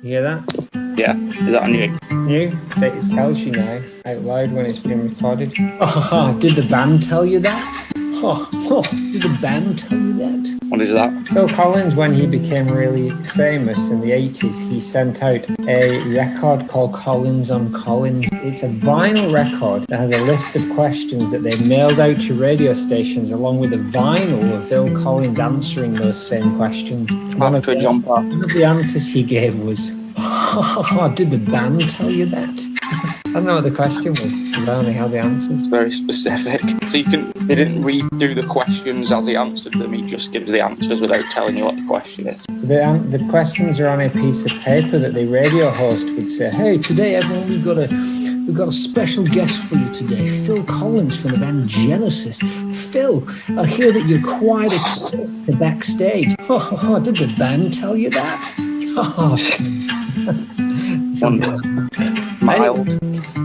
You hear that? Yeah. Is that on you? New? It tells you now, out loud when it's been recorded. Oh, did the band tell you that? Oh, did the band tell you that? What is that? Phil Collins, when he became really famous in the 80s, he sent out a record called Collins on Collins. It's a vinyl record that has a list of questions that they mailed out to radio stations along with a vinyl of Phil Collins answering those same questions. One of the answers he gave was, oh, did the band tell you that? I don't know what the question was, because I only had the answers. It's very specific. So they didn't redo the questions as he answered them, he just gives the answers without telling you what the question is. The questions are on a piece of paper that the radio host would say, hey, today everyone, we've got a special guest for you today, Phil Collins from the band Genesis. Phil, I hear that you're quite a backstage. Oh, did the band tell you that? Mild.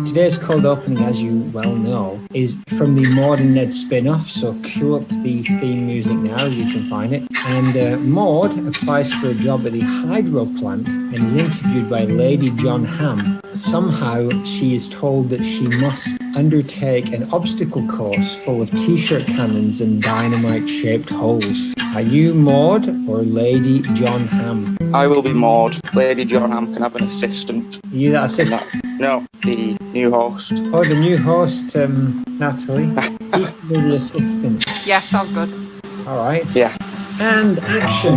Today's cold opening, as you well know, is from the Maude and Ned spin-off, so cue up the theme music now, you can find it. And Maude applies for a job at the hydro plant and is interviewed by Lady John Hamm. Somehow she is told that she must undertake an obstacle course full of t-shirt cannons and dynamite-shaped holes. Are you Maude or Lady John Hamm? I will be Maude. Lady John Hamm can have an assistant. Are you that assistant? No, the new host. Oh, the new host, Natalie. He can be the assistant. Yeah, sounds good. All right. Yeah. And action.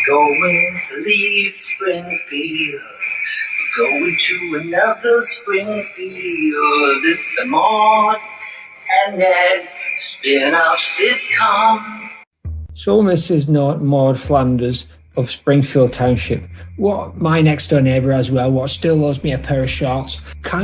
Going to leave Springfield. Going to another Springfield. It's the Maude and Ned spin-off sitcom. So Mrs. Maude Flanders of Springfield Township, what my next door neighbour as well, what still owes me a pair of shorts. Are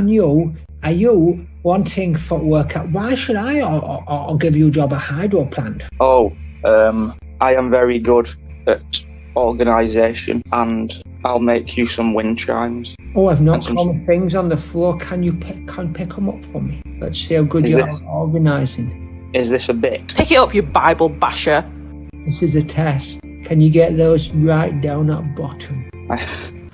you wanting for work at, why should I or give you a job at hydro plant? Oh, I am very good at organisation and I'll make you some wind chimes. Oh, I've knocked all the things on the floor. Can you pick them up for me? Let's see how good you are at organising. Is this a bit? Pick it up, you Bible basher. This is a test. Can you get those right down at bottom?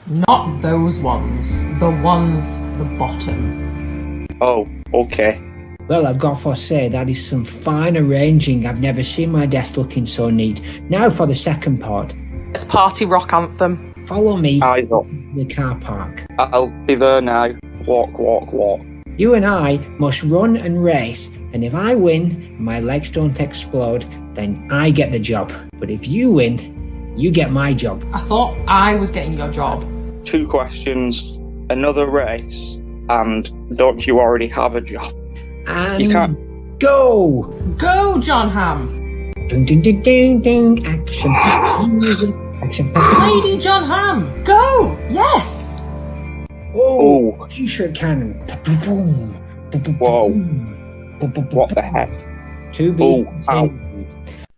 Not those ones. The ones the bottom. Oh, okay. Well, I've got to say, that is some fine arranging. I've never seen my desk looking so neat. Now for the second part. It's party rock anthem. Follow me Eyes up. to the car park. I'll be there now. Walk, walk, walk. You and I must run and race, and if I win and my legs don't explode, then I get the job. But if you win, you get my job. I thought I was getting your job. 2 questions, another race, and don't you already have a job? And You can't. go! Go, John Hamm. Ding, ding, ding, ding, ding. Action. Music. Action. Lady John Hamm. Go. Yes. Oh, t-shirt cannon. Boom. Whoa. Boom. What the heck? To be Oh, continued.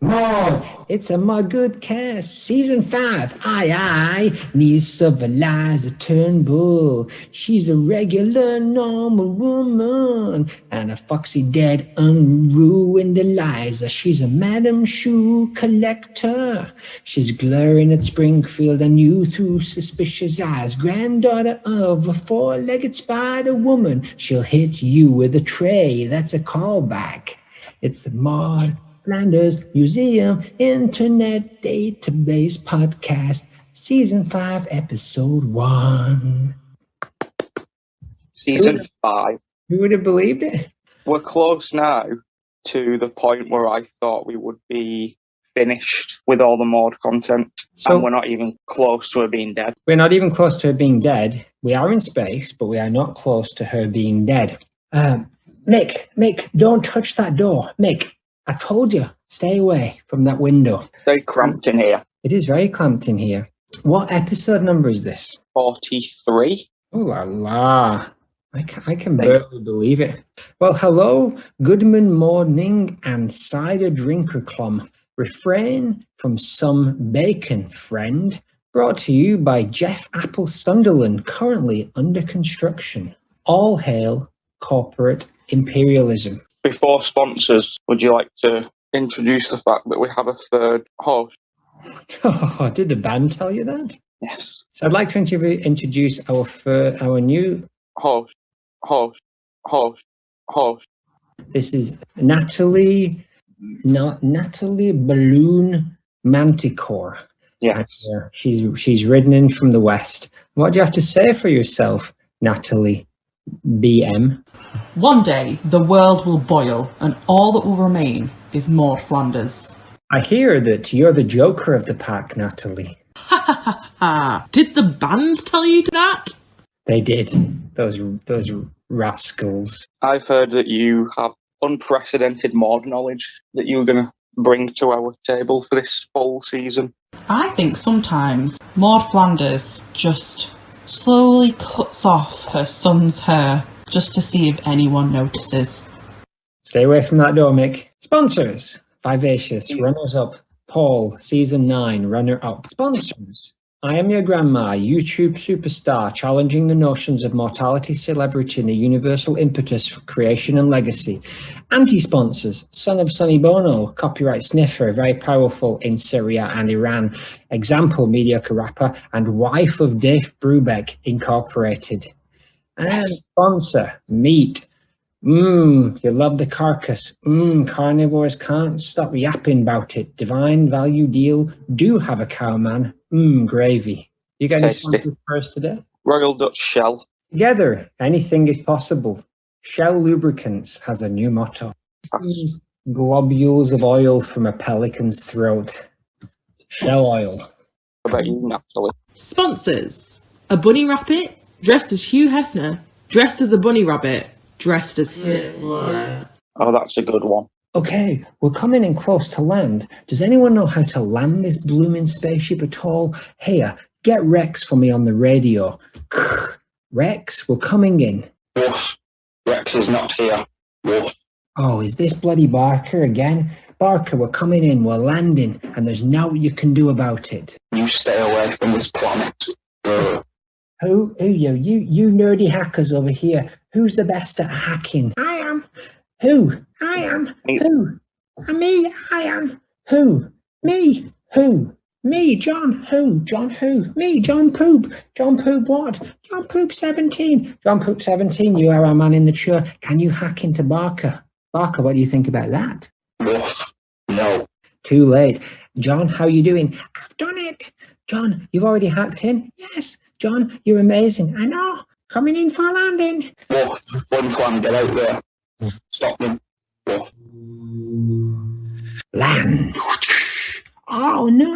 Maude, it's a My Good Cast, Season 5. I need civilize a Turnbull. She's a regular, normal woman, and a foxy, dead, unruined Eliza. She's a Madam Shoe collector. She's glaring at Springfield and you through suspicious eyes. Granddaughter of a 4-legged spider woman. She'll hit you with a tray. That's a callback. It's the Maude Flanders Museum Internet Database Podcast, Season 5, Episode 1. Season 5. Who would have believed it? We're close now to the point where I thought we would be finished with all the Maude content, So and we're not even close to her being dead. we're not even close to her being dead. We are in space, but we are not close to her being dead. Mick, don't touch that door. Mick, I've told you, stay away from that window. Very cramped in here. It is very clamped in here. What episode number is this? 43. Oh la la. I can barely believe it. Well, hello, Goodman morning and cider drinker clum. Refrain from some bacon, friend. Brought to you by Jeff Apple Sunderland, currently under construction. All hail corporate imperialism. Before sponsors, would you like to introduce the fact that we have a third host? Oh, did the band tell you that? Yes. So I'd like to introduce our new Host. This is Natalie Balloon Manticore. Yes. She's ridden in from the west. What do you have to say for yourself, Natalie BM? One day, the world will boil, and all that will remain is Maude Flanders. I hear that you're the joker of the pack, Natalie. Did the band tell you that? They did. Those rascals. I've heard that you have unprecedented Maude knowledge that you're going to bring to our table for this fall season. I think sometimes Maude Flanders just slowly cuts off her son's hair just to see if anyone notices. Stay away from that door, Mick. Sponsors. Vivacious. Runners-up. Paul, Season 9, runner-up. Sponsors. I Am Your Grandma, YouTube superstar, challenging the notions of mortality, celebrity, and the universal impetus for creation and legacy. Anti-sponsors, son of Sonny Bono, copyright sniffer, very powerful in Syria and Iran, example mediocre rapper, and wife of Dave Brubeck, Incorporated. And sponsor, meat. You love the carcass. Carnivores can't stop yapping about it. Divine value deal. Do have a cow, man. Gravy. You got any sponsors for us today? Royal Dutch Shell. Together, anything is possible. Shell Lubricants has a new motto. Globules of oil from a pelican's throat. Shell oil. What about you, Natalie? Sponsors. A bunny rabbit dressed as Hugh Hefner, dressed as a bunny rabbit, dressed as Hitler. Oh, that's a good one. Okay, we're coming in close to land. Does anyone know how to land this blooming spaceship at all? Here, get Rex for me on the radio. Rex, we're coming in. Woof. Rex is not here. Woof. Oh, is this bloody Barker again? Barker, we're coming in, we're landing, and there's no you can do about it. You stay away from this planet. Who you nerdy hackers over here. Who's the best at hacking? I am. Who? I am. Who? Me, I am. Who? Me. Who? Me, John. Who? John who? Me, John Poop. John Poop what? John Poop 17. John Poop 17, you are our man in the chair. Can you hack into Barker? Barker, what do you think about that? Woof. No. Too late. John, how you doing? I've done it. John, you've already hacked in? Yes. John, you're amazing. I know. Coming in for a landing. Woof. One plan, get out there. Stop them. Woof. Land. Oh, no.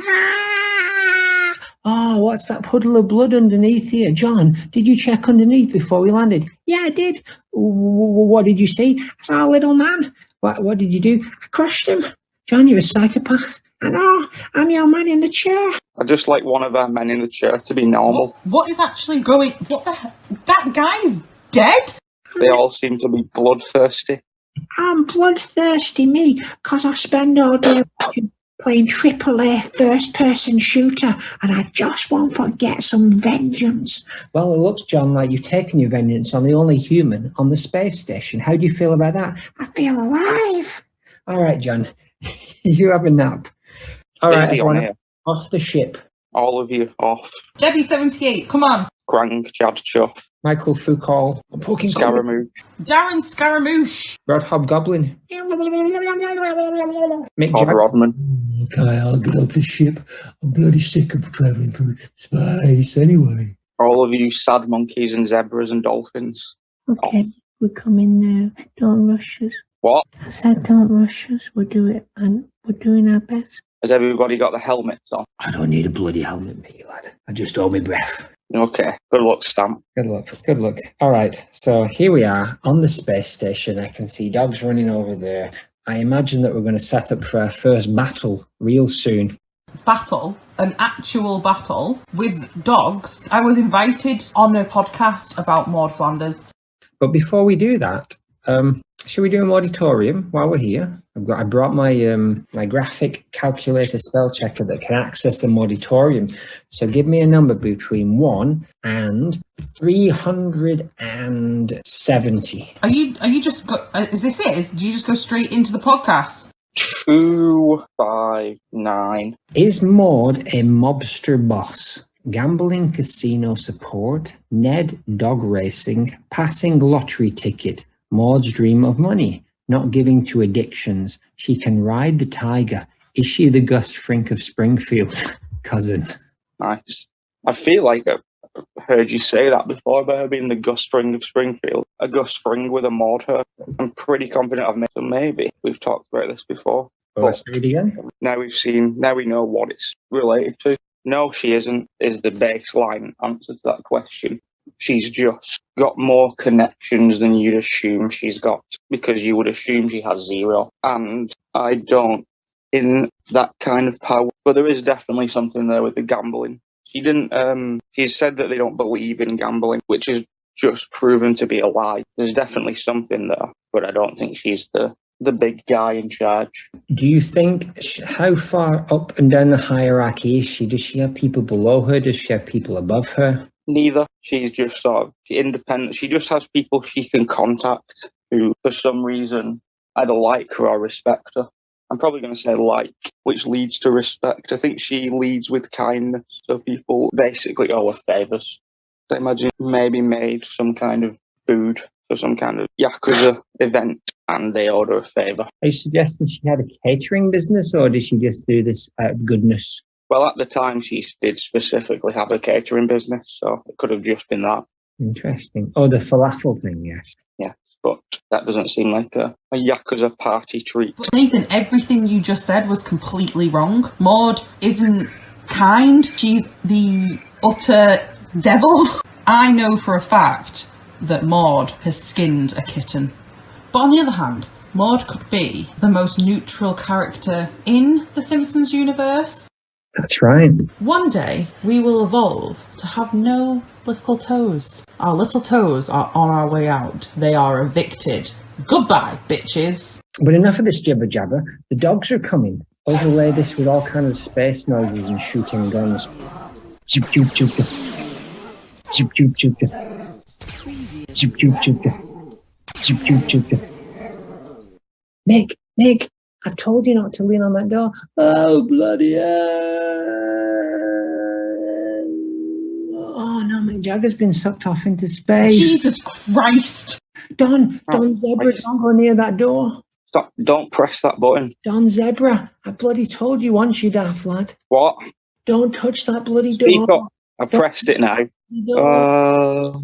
Oh, what's that puddle of blood underneath here? John, did you check underneath before we landed? Yeah, I did. What did you see? I saw a little man. What did you do? I crushed him. John, you're a psychopath. I know. I'm your man in the chair. I'd just like one of our men in the chair to be normal. What is actually going... What the hell? That guy's dead? They all seem to be bloodthirsty. I'm bloodthirsty, me, because I spend all day playing AAA first-person shooter, and I just want to get some vengeance. Well, it looks, John, like you've taken your vengeance on the only human on the space station. How do you feel about that? I feel alive. All right, John, you have a nap. All right, everyone, off the ship. All of you off. Debbie 78, come on. Krang, Chad Chuff. Michael Foucault. I'm fucking Scaramouche. Darren Scaramouche. Rod Hobgoblin. Mick Todd Rodman. Okay, I'll get off the ship. I'm bloody sick of travelling through space anyway. All of you sad monkeys and zebras and dolphins. Okay, we're coming now. Don't rush us. What? I said don't rush us. We'll do it, and we're doing our best. Has everybody got the helmets on? I don't need a bloody helmet, me lad. I just hold my breath. Okay. Good luck, Stamp. Good luck. Good luck. All right. So here we are on the space station. I can see dogs running over there. I imagine that we're going to set up for our first battle real soon. Battle? An actual battle with dogs? I was invited on a podcast about Maude Flanders. But before we do that, should we do an auditorium while we're here? I brought my my graphic calculator spell checker that can access the auditorium. So give me a number between 1 and 370. Are you just is this it? Do you just go straight into the podcast? 259. Is Maude a mobster boss? gambling casino support, Ned dog racing, passing lottery ticket, Maud's dream of money, not giving to addictions, she can ride the tiger. Is she the Gus Frink of Springfield? Cousin. Nice. I feel like I've heard you say that before about her being the Gus Fring of Springfield. A Gus Fring with a Maude her. I'm pretty confident I've made it. Maybe we've talked about this before. Well, let's do it again. Now we know what it's related to. No, she isn't, is the baseline answer to that question. She's just got more connections than you'd assume she's got, because you would assume she has zero. And I don't in that kind of power. But there is definitely something there with the gambling. She said that they don't believe in gambling, which is just proven to be a lie. There's definitely something there, but I don't think she's the big guy in charge. Do you think, how far up and down the hierarchy is she? Does she have people below her? Does she have people above her? Neither. She's just sort of independent. She just has people she can contact who, for some reason, either like her or respect her. I'm probably going to say like, which leads to respect. I think she leads with kindness, so people basically owe her favours. I imagine maybe made some kind of food for some kind of Yakuza event, and they owe her a favour. Are you suggesting she had a catering business, or did she just do this out of goodness? Well, at the time, she did specifically have a catering business, so it could have just been that. Interesting. Oh, the falafel thing, yes. Yeah, but that doesn't seem like a Yakuza party treat. But Nathan, everything you just said was completely wrong. Maude isn't kind. She's the utter devil. I know for a fact that Maude has skinned a kitten. But on the other hand, Maude could be the most neutral character in the Simpsons universe. That's right. One day, we will evolve to have no little toes. Our little toes are on our way out. They are evicted. Goodbye, bitches. But enough of this jibber jabber. The dogs are coming. Overlay this with all kinds of space noises and shooting guns. Chip choop choop. Chip choop choop. Chip choop choop. Chip choop choop. Nick, I've told you not to lean on that door. Oh, bloody hell. Oh, no, Mick Jagger's been sucked off into space. Jesus Christ. Don Zebra, don't go near that door. Stop, don't press that button. Don Zebra, I bloody told you once, you daft lad. What? Don't touch that bloody door. Speak up. I pressed it now. Oh,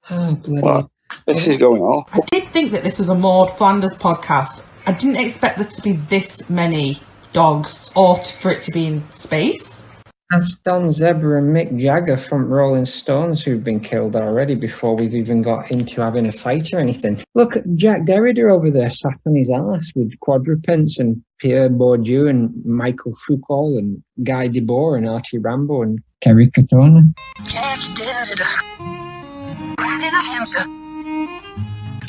bloody What? This is going off. I did think that this was a Maude Flanders podcast. I didn't expect there to be this many dogs, or for it to be in space. That's Don Zebra and Mick Jagger from Rolling Stones who've been killed already before we've even got into having a fight or anything. Look at Jack Derrida over there sat on his ass with quadrupeds and Pierre Bourdieu and Michael Foucault and Guy Debord and Archie Rambo and Kerry Katona. Jack Derrida, riding a hamster,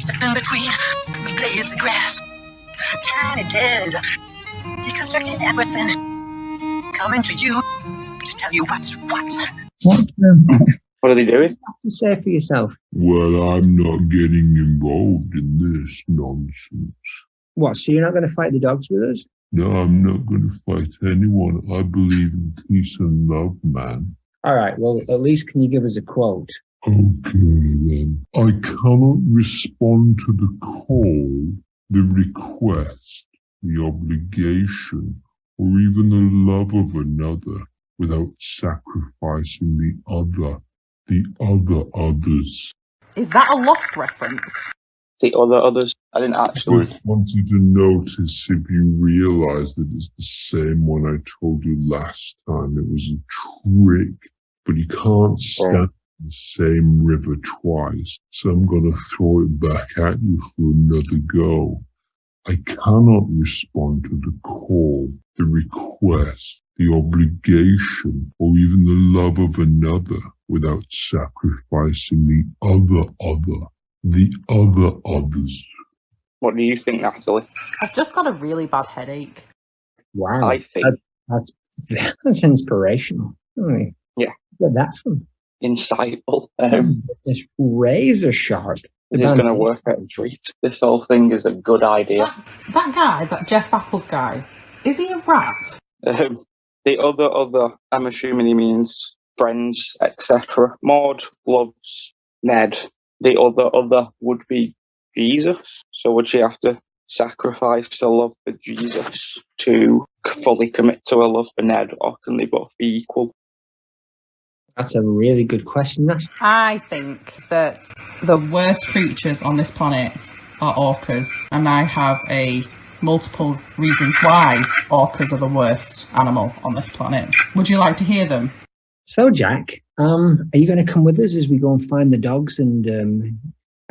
zipping between the blades of grass. Tiny Derrida, deconstructing everything, coming to you to tell you what's what. What are they doing? What have to say for yourself? Well, I'm not getting involved in this nonsense. What, so you're not going to fight the dogs with us? No, I'm not going to fight anyone. I believe in peace and love, man. All right, well, at least can you give us a quote? Okay, then. I cannot respond to the call, the request, the obligation, or even the love of another without sacrificing the others. Is that a Lost reference? The others? I didn't actually. I just wanted to notice if you realise that it's the same one I told you last time. It was a trick, but you can't stand the same river twice, so I'm going to throw it back at you for another go. I cannot respond to the call, the request, the obligation, or even the love of another without sacrificing the others. What do you think, Natalie? I've just got a really bad headache. Wow. I think That's inspirational. Yeah. Where'd that from? insightful. It's razor sharp. This is going to work out a treat. This whole thing is a good idea. That guy, that Jeff Apples guy, is he a rat? The other, I'm assuming he means friends, etc. Maude loves Ned. The other would be Jesus. So would she have to sacrifice her love for Jesus to fully commit to her love for Ned, or can they both be equal? That's a really good question, Nash. I think that the worst creatures on this planet are orcas, and I have multiple reasons why orcas are the worst animal on this planet. Would you like to hear them? So, Jack, are you going to come with us as we go and find the dogs and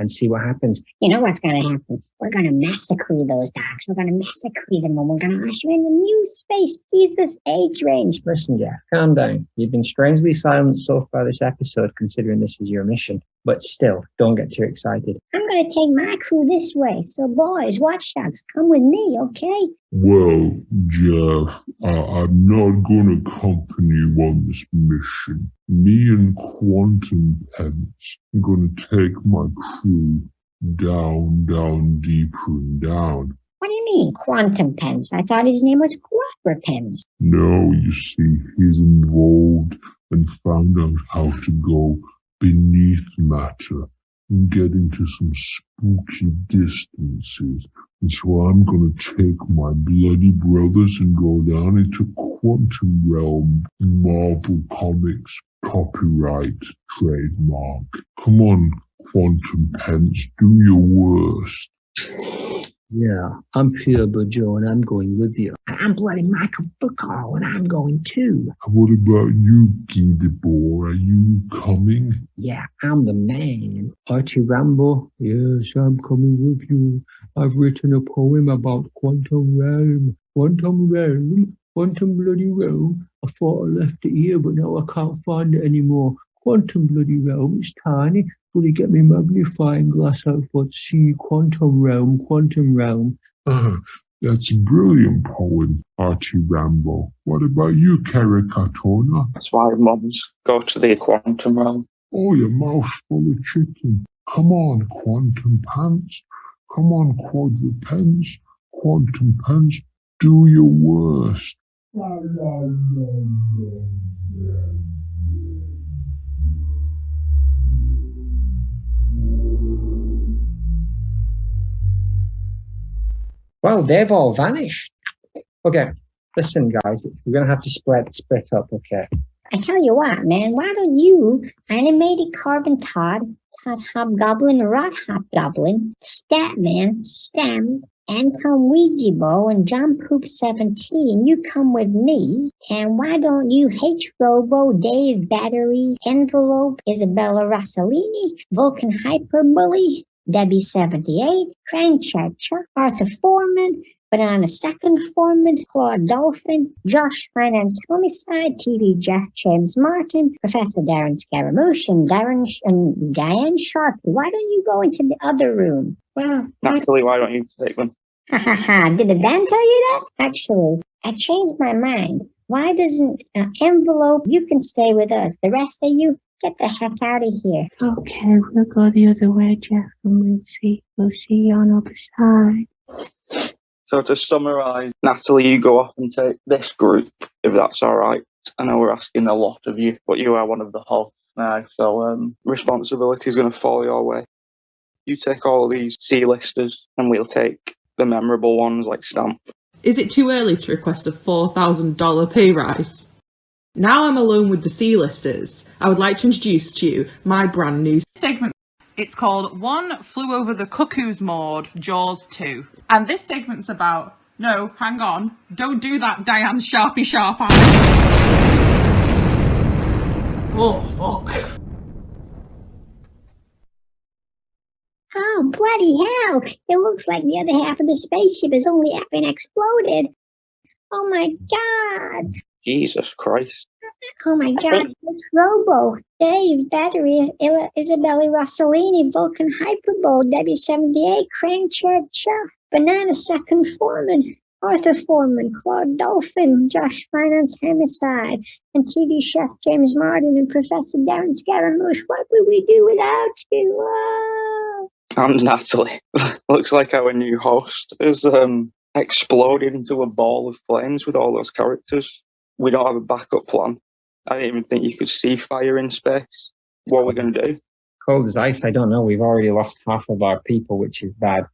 see what happens? You know what's going to happen? We're going to massacre those dogs. We're going to massacre them, and we're going to usher in a new space Jesus age range. Listen, Jack, calm down. You've been strangely silent so far this episode, considering this is your mission. But still, don't get too excited. I'm going to take my crew this way. So, boys, watchdogs, come with me, okay? Well, Jeff, I'm not going to accompany you on this mission. Me and Quantum Pence are going to take my crew down, deeper and down. What do you mean, Quantum Pence? I thought his name was Quadra Pence. No, you see, he's involved and found out how to go beneath matter and get into some spooky distances. And so I'm going to take my bloody brothers and go down into Quantum Realm, Marvel Comics, copyright, trademark. Come on, Quantum Pence, do your worst. Yeah, I'm Pure Joe and I'm going with you. I'm bloody Michael Foucault and I'm going too. What about you, Guy Boy? Are you coming? Yeah, I'm the man. Archie Rambo. Yes, I'm coming with you. I've written a poem about Quantum Realm. Quantum Realm? Quantum bloody realm. I thought I left it here, but now I can't find it anymore. Quantum bloody realm. It's tiny. Will you get me magnifying glass out for see Quantum Realm, Quantum Realm? That's a brilliant poem, Archie Rambo. What about you, Caricatona? That's why mums go to the Quantum Realm. Oh, your mouth's full of chicken. Come on, Quantum Pants. Come on, Quadra Pence. Quantum Pence, do your worst. Well, they've all vanished. Okay, listen, guys, we're going to have to split up, okay? I tell you what, man, why don't you animated Carbon Todd Hobgoblin, Rot Hobgoblin, Statman, Stem, Anton Ouija Bow, and John Poop 17, you come with me, and why don't you H Robo, Dave Battery, Envelope, Isabella Rossellini, Vulcan Hyperbully, Debbie 78, Crank Chuck, Arthur Foreman, Banana Second Foreman, Claude Dolphin, Josh Finance Homicide, TV Jeff James Martin, Professor Darren Scaramouche, and Diane Sharp. Why don't you go into the other room? Well, Natalie, why don't you take them? Did the band tell you that? Actually, I changed my mind. Why doesn't Envelope, you can stay with us. The rest of you, get the heck out of here. Okay, we'll go the other way, Jeff, and we'll see you on the other side. So to summarise, Natalie, you go off and take this group, if that's all right. I know we're asking a lot of you, but you are one of the hosts now, so responsibility is going to fall your way. You take all of these C-listers, and we'll take the memorable ones like Stamp. Is it too early to request a $4,000 pay rise? Now I'm alone with the C-listers, I would like to introduce to you my brand new segment. It's called One Flew Over the Cuckoo's Maud, Jaws 2. And this segment's about... No, hang on. Don't do that, Diane Sharpie Sharp Eye. Oh, fuck. Oh, bloody hell! It looks like the other half of the spaceship has only been exploded. Oh my god! Jesus Christ. Oh my god, it's Robo, Dave, Battery, Isabella Rossellini, Vulcan Hyperbole, Debbie 78, Crank Church, Banana Second Foreman, Arthur Foreman, Claude Dolphin, Josh Finance Homicide, and TV Chef James Martin and Professor Darren Scaramouche. What would we do without you? And Natalie. Looks like our new host has exploded into a ball of flames with all those characters. we don't have a backup plan. I didn't even think you could see fire in space. What are we going to do? Cold as ice, I don't know. We've already lost half of our people, which is bad.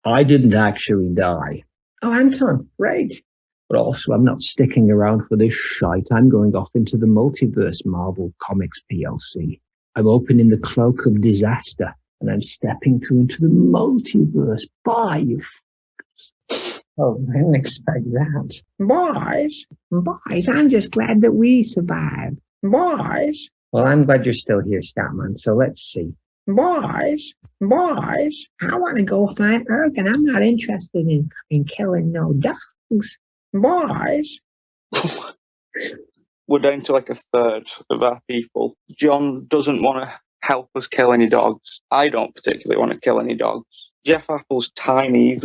I didn't actually die. Oh, Anton, great. But also, I'm not sticking around for this shite. I'm going off into the multiverse, Marvel Comics PLC. I'm opening the cloak of disaster, and I'm stepping through into the multiverse. Bye, you f***ers. Oh, I didn't expect that. Boys, I'm just glad that we survived. Boys. Well, I'm glad you're still here, Statman, so let's see. Boys, I want to go find Earth, and I'm not interested in killing no dogs. Boys. We're down to like a third of our people. John doesn't want to help us kill any dogs. I don't particularly want to kill any dogs. Jeff Apple's tiny.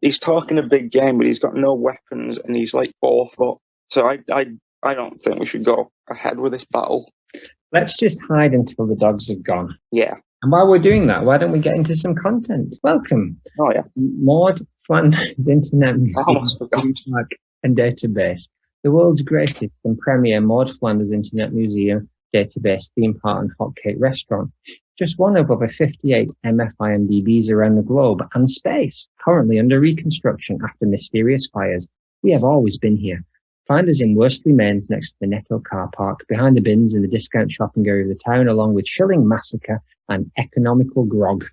He's talking a big game, but he's got no weapons, and he's like 4 foot. So I don't think we should go ahead with this battle. Let's just hide until the dogs have gone. Yeah. And while we're doing that, why don't we get into some content? Welcome. Oh, yeah. Maude Flanders Internet Museum Park and Database. The world's greatest and premier Maude Flanders Internet Museum Database theme park and hotcake restaurant. Just one of over 58 MFIMDBs around the globe and space, currently under reconstruction after mysterious fires. We have always been here. Find us in Worsley Mains next to the Netto car park, behind the bins in the discount shopping area of the town, along with shilling massacre and economical grog.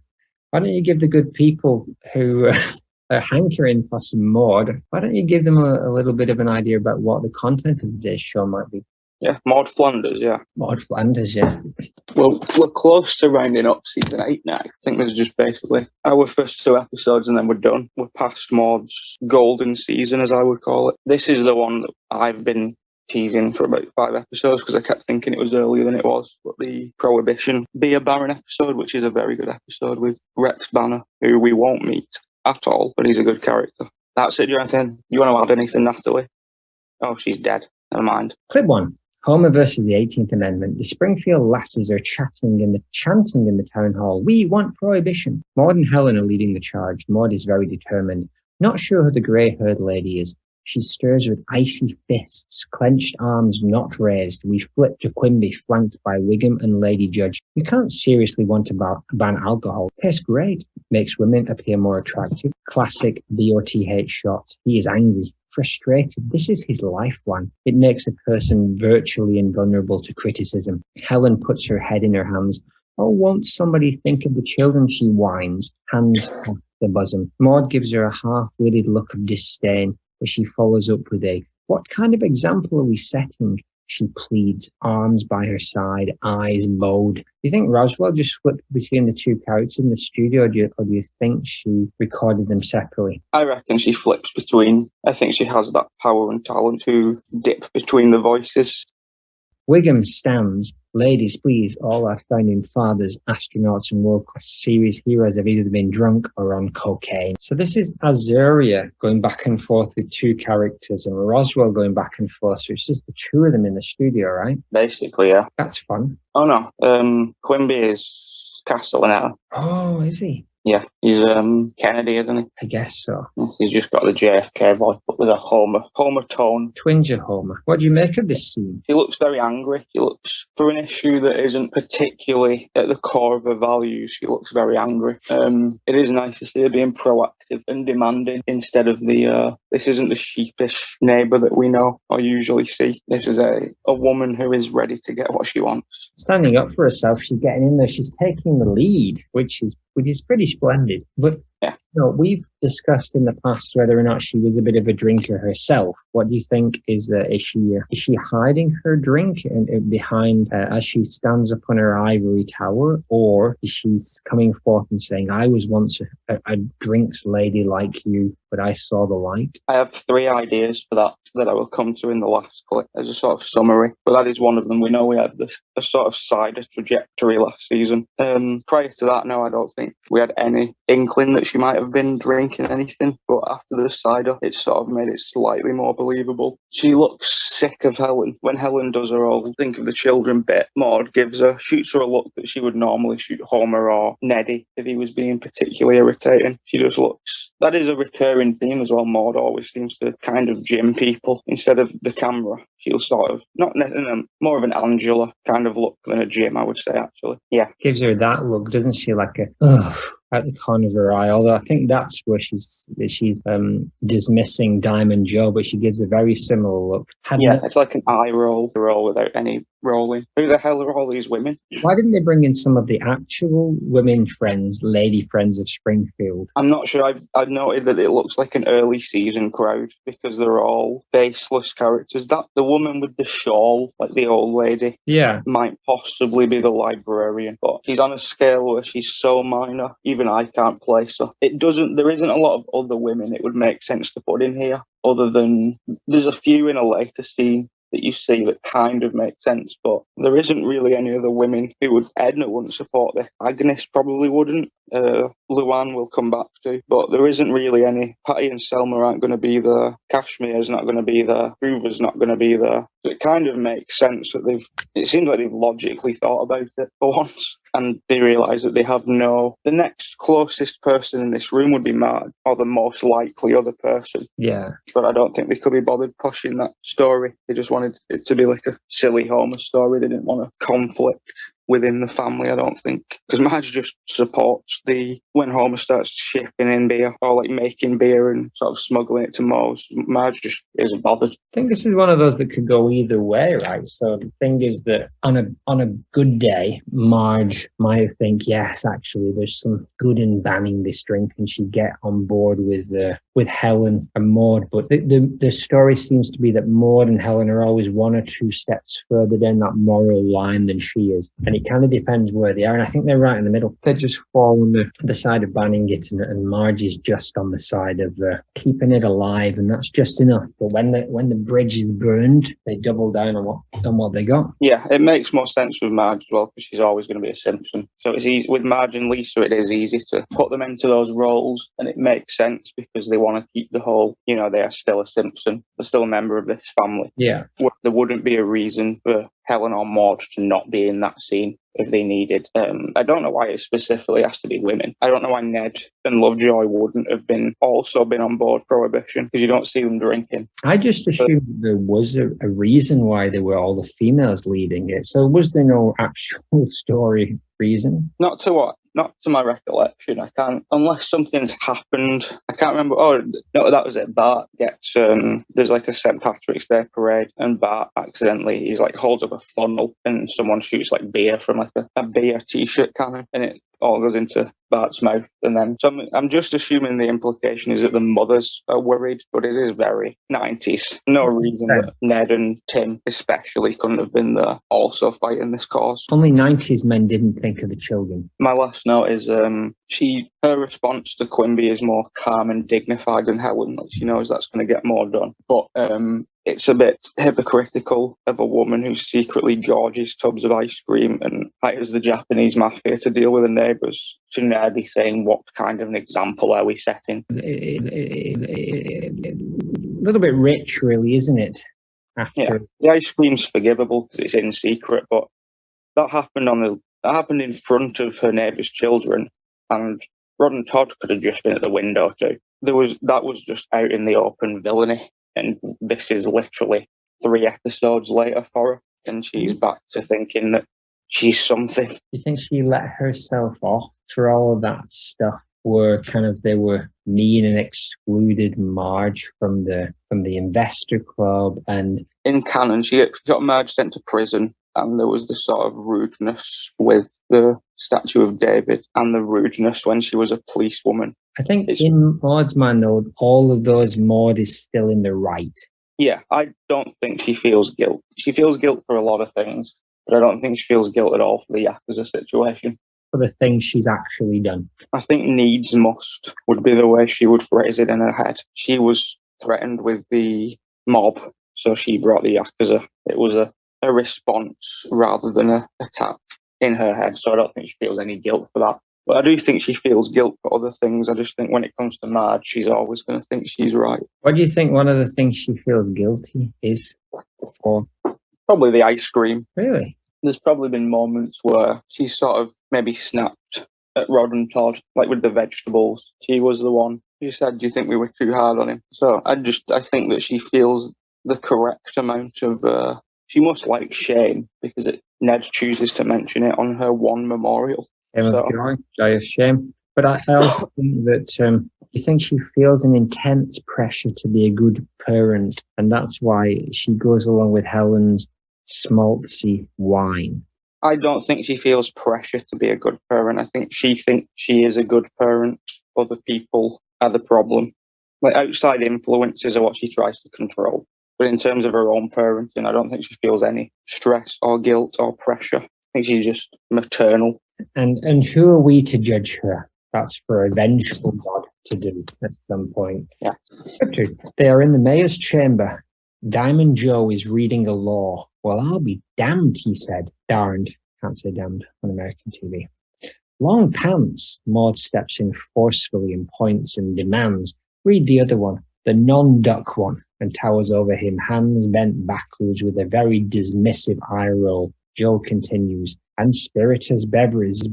Why don't you give the good people who are hankering for some Maude, why don't you give them a little bit of an idea about what the content of today's show might be? Yeah, Maude Flanders, yeah. Maude Flanders, yeah. Well, we're close to rounding up season 8 now. I think there's just basically our first 2 episodes and then we're done. We're past Maude's golden season, as I would call it. This is the one that I've been teasing for about 5 episodes because I kept thinking it was earlier than it was. But the Prohibition Beer Baron episode, which is a very good episode with Rex Banner, who we won't meet at all, but he's a good character. That's it, Jonathan. You want to add anything, Natalie? Oh, she's dead. Never mind. Clip 1. Homer versus the 18th Amendment. The Springfield lasses are chanting in the town hall. We want prohibition. Maude and Helen are leading the charge. Maude is very determined. Not sure who the grey-haired lady is. She stirs with icy fists, clenched arms not raised. We flip to Quimby, flanked by Wiggum and Lady Judge. You can't seriously want to ban alcohol. Tastes great. Makes women appear more attractive. Classic BOTH shots. He is angry. Frustrated. This is his lifeline. It makes a person virtually invulnerable to criticism. Helen puts her head in her hands. Oh, won't somebody think of the children? She whines, hands off the bosom. Maude gives her a half-lidded look of disdain, but she follows up with a, what kind of example are we setting? She pleads, arms by her side, eyes bowed. Do you think Roswell just flipped between the 2 characters in the studio, or do you think she recorded them separately? I reckon she flips between. I think she has that power and talent to dip between the voices. Wiggum stands. Ladies, please, all our founding fathers, astronauts and world-class series heroes have either been drunk or on cocaine. So this is Azuria going back and forth with 2 characters and Roswell going back and forth. So it's just the 2 of them in the studio, right? Basically, yeah. That's fun. Oh, no. Quimby is Castellaneta. Oh, is he? Yeah, he's Kennedy, isn't he? I guess so. He's just got the JFK voice, but with a Homer tone. Twinger Homer. What do you make of this scene? He looks very angry. He looks, for an issue that isn't particularly at the core of her values, he looks very angry. It is nice to see her being proactive and demanding instead of this isn't the sheepish neighbour that we know or usually see. This is a woman who is ready to get what she wants. Standing up for herself, she's getting in there, she's taking the lead, which is pretty splendid. But yeah. We've discussed in the past whether or not she was a bit of a drinker herself. What do you think is she hiding her drink behind as she stands up on her ivory tower, or is she coming forth and saying, I was once a drinks lady like you, but I saw the light? I have 3 ideas for that I will come to in the last clip as a sort of summary, but that is one of them. We know we had a sort of side trajectory last season. Prior to that, no, I don't think we had any inkling that think she might have been drinking anything, but after the cider, it sort of made it slightly more believable. She looks sick of Helen. When Helen does her old think of the children bit, Maude shoots her a look that she would normally shoot Homer or Neddy if he was being particularly irritating. She just looks... That is a recurring theme as well. Maude always seems to kind of gym people instead of the camera. She'll sort of, not more of an Angela kind of look than a Jim, I would say, actually. Yeah. Gives her that look, doesn't she? Like a, at the corner of her eye. Although I think that's where she's dismissing Diamond Joe, but she gives a very similar look. It's like an eye roll without any rolling. Who the hell are all these women? Why didn't they bring in some of the actual women friends, lady friends of Springfield? I'm not sure. I've noted that it looks like an early season crowd because they're all faceless characters. That the woman with the shawl, like the old lady, might possibly be the librarian, but she's on a scale where she's so minor, even I can't place her. There isn't a lot of other women it would make sense to put in here, other than there's a few in a later scene that you see that kind of make sense, but there isn't really any other women who would... Edna wouldn't support this. Agnes probably wouldn't. Luann will come back to, but there isn't really any. Patty and Selma aren't going to be there. Cashmere's not going to be there. Hoover's not going to be there. So it kind of makes sense that it seems like they've logically thought about it for once, and they realise that they have the next closest person in this room would be Marge, or the most likely other person. Yeah. But I don't think they could be bothered pushing that story. They just wanted it to be like a silly Homer story. They didn't want a conflict within the family, I don't think. Because Marge just supports when Homer starts shipping in beer, or like making beer and sort of smuggling it to Moe's, Marge just isn't bothered. I think this is one of those that could go either way, right? So the thing is that on a good day, Marge might think, yes, actually, there's some good in banning this drink, and she'd get on board with Helen and Maude. But the story seems to be that Maude and Helen are always one or two steps further down that moral line than she is. And it kind of depends where they are. And I think they're right in the middle. They just fall on the side of banning it, and Marge is just on the side of keeping it alive, and that's just enough. But when the bridge is burned, they double down on what they got. Yeah, it makes more sense with Marge as well, because she's always going to be a Simpson. So it's easy with Marge and Lisa. It is easy to put them into those roles, and it makes sense because they want to keep the whole, they are still a Simpson. They're still a member of this family. Yeah. There wouldn't be a reason for Helen or Maude to not be in that scene if they needed. I don't know why it specifically has to be women. I don't know why Ned and Lovejoy wouldn't have been on board Prohibition, because you don't see them drinking. I just assumed there was a reason why there were all the females leading it. So was there no actual story reason? Not to my recollection. I can't, unless something's happened. I can't remember. Oh, no, that was it. Bart gets, there's like a St. Patrick's Day parade, and Bart accidentally, he's like holds up a funnel, and someone shoots like beer from like a beer t-shirt cannon, and it all goes into Bart's mouth. And then, so I'm just assuming the implication is that the mothers are worried, but it is very 90s. No reason that Ned and Tim especially couldn't have been there also fighting this cause. Only 90s men didn't think of the children. My last note is her response to Quimby is more calm and dignified than Helen. Like, she knows that's going to get more done. But it's a bit hypocritical of a woman who secretly gorges tubs of ice cream and hires the Japanese mafia to deal with the neighbours, to now be saying, what kind of an example are we setting? A little bit rich, really, isn't it? Yeah, the ice cream's forgivable because it's in secret, but that happened in front of her neighbour's children, and Rod and Todd could have just been at the window too. That was just out in the open villainy. And this is literally 3 episodes later for her, and she's back to thinking that she's something. You think she let herself off for all of that stuff, where they were mean and excluded Marge from the investor club? And in canon, she got Marge sent to prison, and there was the sort of rudeness with the statue of David, and the rudeness when she was a policewoman. I think in Maude's mind, though, all of those, Maude is still in the right. Yeah, I don't think she feels guilt. She feels guilt for a lot of things, but I don't think she feels guilt at all for the Yakuza situation. For the things she's actually done. I think needs must would be the way she would phrase it in her head. She was threatened with the mob, so she brought the Yakuza. It was a response rather than an attack in her head, so I don't think she feels any guilt for that. But I do think she feels guilt for other things. I just think when it comes to Marge, she's always going to think she's right. What do you think one of the things she feels guilty is for? Probably the ice cream. Really? There's probably been moments where she's sort of maybe snapped at Rod and Todd, like with the vegetables. She was the one who said, do you think we were too hard on him? So I think that she feels the correct amount of, she must like shame because Ned chooses to mention it on her one memorial. Shame of joy, joy of shame. But I also think that you think she feels an intense pressure to be a good parent, and that's why she goes along with Helen's schmaltzy wine. I don't think she feels pressure to be a good parent. I think she thinks she is a good parent. Other people are the problem. Like outside influences are what she tries to control. But in terms of her own parenting, I don't think she feels any stress or guilt or pressure. I think she's just maternal. And who are we to judge her? That's for a vengeful God to do at some point. Yeah. They are in the mayor's chamber. Diamond Joe is reading a law. Well, I'll be damned, he said. Darned. Can't say damned on American TV. Long pants. Maude steps in forcefully and points and demands. Read the other one, the non-duck one, and towers over him, hands bent backwards with a very dismissive eye roll. Joe continues, and spirituous beverages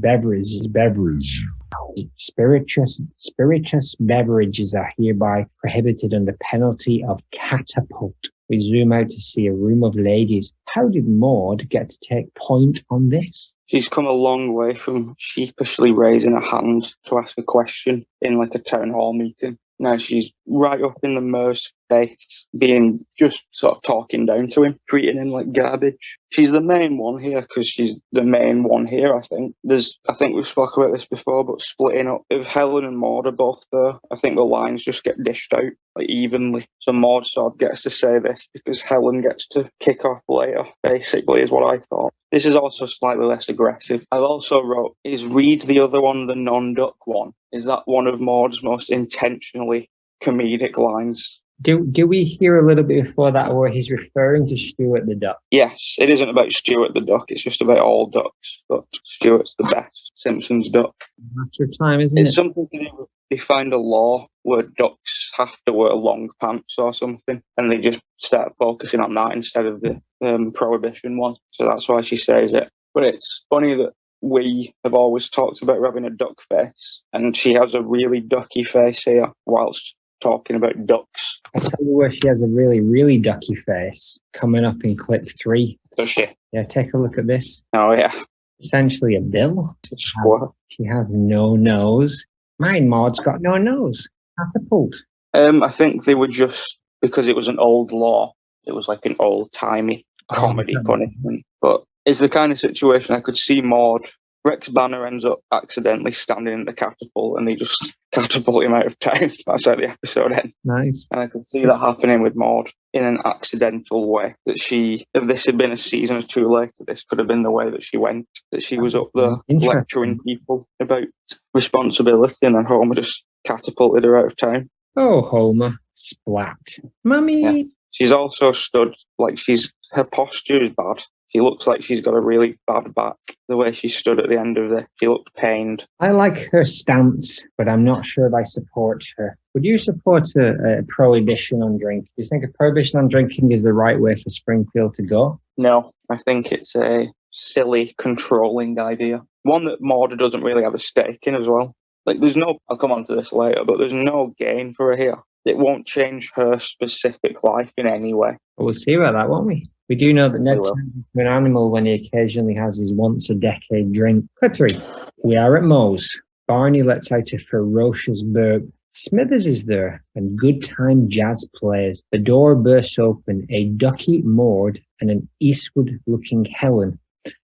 are hereby prohibited under penalty of catapult. We zoom out to see a room of ladies. How did Maude get to take point on this? She's come a long way from sheepishly raising a hand to ask a question in like a town hall meeting. Now she's right up in the mayor's face, being just sort of talking down to him, treating him like garbage. She's the main one here because she's the main one here, I think. I think we've spoken about this before, but splitting up, if Helen and Maude are both there, I think the lines just get dished out like evenly. So Maude sort of gets to say this because Helen gets to kick off later, basically, is what I thought. This is also slightly less aggressive. I've also wrote, is read the other one, the non-duck one. Is that one of Maude's most intentionally comedic lines? Do we hear a little bit before that where he's referring to Stuart the duck? Yes, it isn't about Stuart the duck. It's just about all ducks, but Stuart's the best. Simpson's duck. Matter of time, isn't it? It's something to do with they find a law where ducks have to wear long pants or something, and they just start focusing on that instead of the prohibition one. So that's why she says it. But it's funny that we have always talked about her having a duck face, and she has a really ducky face here whilst talking about ducks. I tell you where she has a really, really ducky face coming up in clip 3. Does she? Yeah, take a look at this. Oh, yeah. Essentially a bill. Squirrel. She has no nose. Mine, Maude's got no nose. Catapult. I think they were just, because it was an old law, it was like an old-timey comedy punishment. But it's the kind of situation I could see Maude. Rex Banner ends up accidentally standing in the catapult and they just catapult him out of town. That's how the episode ends. Nice. And I could see that happening with Maude in an accidental way. That if this had been a season or two later, this could have been the way that she went. That she was up there lecturing people about responsibility and then Homer just catapulted her out of town. Oh, Homer. Splat. Mummy. Yeah. She's also stood like her posture is bad. She looks like she's got a really bad back. The way she stood at the end of it, she looked pained. I like her stance, but I'm not sure if I support her. Would you support a prohibition on drinking? Do you think a prohibition on drinking is the right way for Springfield to go? No, I think it's a silly, controlling idea. One that Maude doesn't really have a stake in as well. Like, I'll come on to this later, but there's no gain for her here. It won't change her specific life in any way. We'll see about that, won't we? We do know that Ned turns into an animal when he occasionally has his once-a-decade drink. Clip 3. We are at Moe's. Barney lets out a ferocious burp. Smithers is there, and good time jazz plays. The door bursts open. A ducky Maude and an Eastwood-looking Helen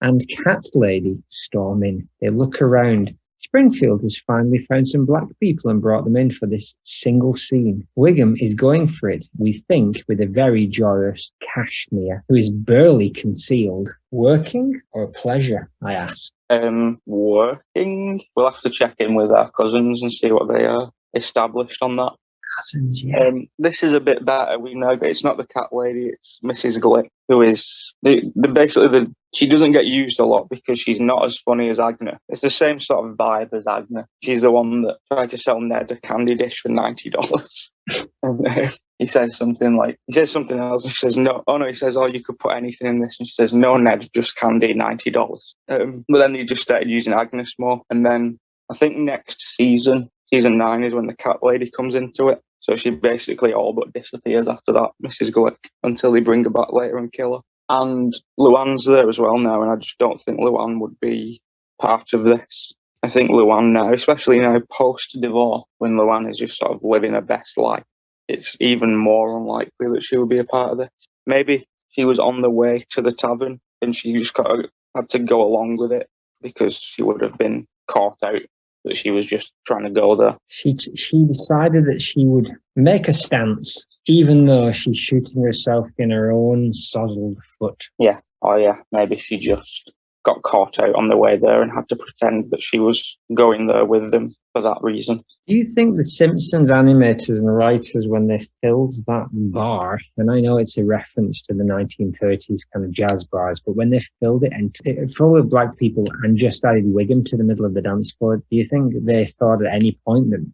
and Cat Lady storm in. They look around. Springfield has finally found some black people and brought them in for this single scene. Wiggum is going for it, we think, with a very joyous Cashmere, who is burly concealed. Working or a pleasure, I ask? Working. We'll have to check in with our cousins and see what they are established on that. Cousins, yeah. This is a bit better. We know that it's not the cat lady, it's Mrs. Glick, who is basically she doesn't get used a lot because she's not as funny as Agnes. It's the same sort of vibe as Agnes. She's the one that tried to sell Ned a candy dish for $90. And he says something else, and she says, no. Oh no, he says, oh, you could put anything in this. And she says, no, Ned, just candy, $90. But then he just started using Agnes more. And then I think next season 9 is when the cat lady comes into it. So she basically all but disappears after that, Mrs. Glick, until they bring her back later and kill her. And Luann's there as well now, and I just don't think Luann would be part of this. I think Luann now, especially now post-divorce, when Luann is just sort of living her best life, it's even more unlikely that she would be a part of this. Maybe she was on the way to the tavern and she just had to go along with it because she would have been caught out that she was just trying to go there. She decided that she would make a stance, even though she's shooting herself in her own sodded foot. Yeah. Oh, yeah. Maybe she just got caught out on the way there and had to pretend that she was going there with them for that reason. Do you think the Simpsons animators and writers, when they filled that bar, and I know it's a reference to the 1930s kind of jazz bars, but when they filled it and full of black people and just added Wiggum to the middle of the dance floor, do you think they thought at any point that,